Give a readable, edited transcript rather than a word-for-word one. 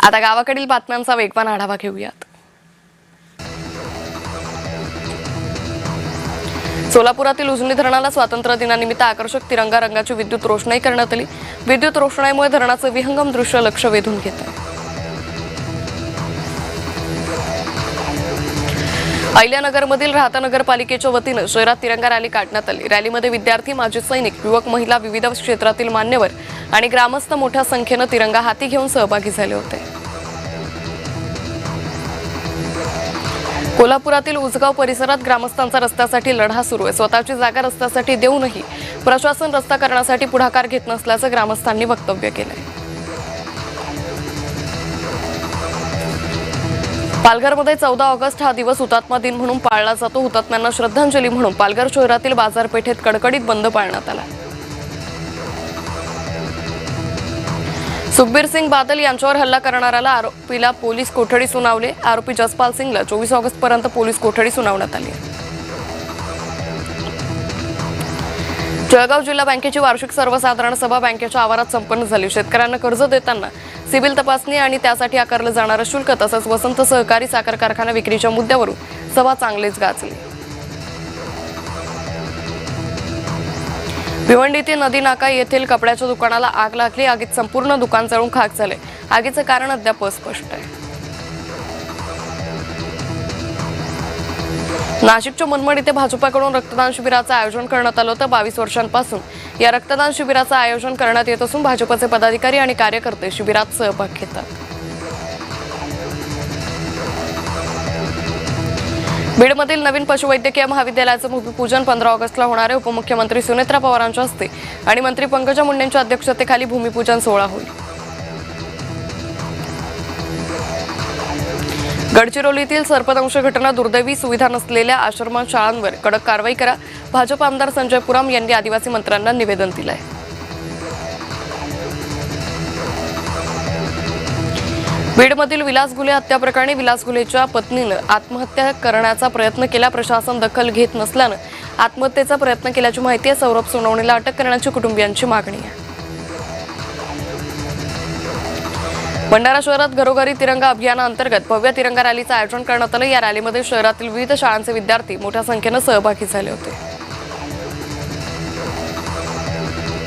आता गावाकडील बातम्यांचा वेगवान आढावा घेऊयात। सोलापुरातील उजनी धरणाला स्वातंत्र्य दिनानिमित्त आकर्षक तिरंगा रंगाची विद्युत रोषणाई करण्यात आली। विद्युत रोषणाईमुळे धरणाचे विहंगम दृश्य लक्ष वेधून घेत आहे। अहिल्यानगरमधील राहता नगरपालिकेच्या वतीने शहरात तिरंगा रॅली काढण्यात आली। रॅलीमध्ये विद्यार्थी, माजी सैनिक, युवक, महिला, विविध क्षेत्रातील मान्यवर आणि ग्रामस्थ मोठ्या संख्येने तिरंगा हाती घेऊन सहभागी झाले होते। कोल्हापुरातील उसगाव परिसरात ग्रामस्थांचा रस्त्यासाठी लढा सुरू आहे। स्वतःची जागा रस्त्यासाठी देऊनही प्रशासन रस्ता करण्यासाठी पुढाकार घेत नसल्याचं ग्रामस्थांनी वक्तव्य केलंय। पालघरमध्ये 14 ऑगस्ट हा दिवस हुतात्मा दिन म्हणून पाळला जातो। हुतात्म्यांना श्रद्धांजली म्हणून पालघर शहरातील बाजारपेठेत कडकडीत बंद पाळण्यात आला। सुखबीर सिंग बादल यांच्यावर हल्ला करणाऱ्याला आरोपीला पोलीस कोठडी सुनावले। आरोपी जसपाल सिंगला 24 ऑगस्ट पर्यंत पोलीस कोठडी सुनावण्यात आली। जळगाव जिल्हा बँकेची वार्षिक सर्वसाधारण सभा बँकेच्या आवारात संपन्न झाली। शेतकऱ्यांना कर्ज देताना सिबिल तपासणी आणि त्यासाठी आकारले जाणारे शुल्क तसंच वसंत सहकारी साखर कारखाना विक्रीच्या मुद्द्यावरून सभा चांगलीच गाजली। भिवंडीतील नदी नाका येथील कपड्याच्या दुकानाला आग लागली। आगीत संपूर्ण दुकान जळून खाक झाले। आगीचे कारण अद्याप अस्पष्ट आहे। नाशिकच्या मनमाड येथे भाजपाकडून रक्तदान शिबिराचं आयोजन करण्यात आलं होतं। 22 वर्षांपासून या रक्तदान शिबिराचं आयोजन करण्यात येत असून भाजपचे पदाधिकारी आणि कार्यकर्ते शिबिरात सहभाग घेतात। बीडमधील नवीन पशुवैद्यकीय महाविद्यालयाचं भूमिपूजन 15 ऑगस्टला होणार आहे। उपमुख्यमंत्री सुनेत्रा पवारांच्या हस्ते आणि मंत्री पंकजा मुंडेंच्या अध्यक्षतेखाली भूमिपूजन सोहळा होईल। गडचिरोलीतील सर्पदंश घटना दुर्दैवी, सुविधा नसलेल्या आश्रम शाळांवर कडक कारवाई करा। भाजप आमदार संजय पुराम यांनी आदिवासी मंत्र्यांना निवेदन दिलं आहे। बीडमधील विलास घुले हत्या प्रकरणी विलास घुलेच्या पत्नीनं आत्महत्या करण्याचा प्रयत्न केला। प्रशासन दखल घेत नसल्यानं आत्महत्येचा प्रयत्न केल्याची माहिती आहे। सौरभ सोनवणेला अटक करण्याची कुटुंबियांची मागणी आहे। भंडारा शहरात घरोघरी तिरंगा अभियानाअंतर्गत भव्य तिरंगा रॅलीचं आयोजन करण्यात आलं। या रॅलीमध्ये शहरातील विविध शाळांचे विद्यार्थी मोठ्या संख्येने सहभागी झाले होते।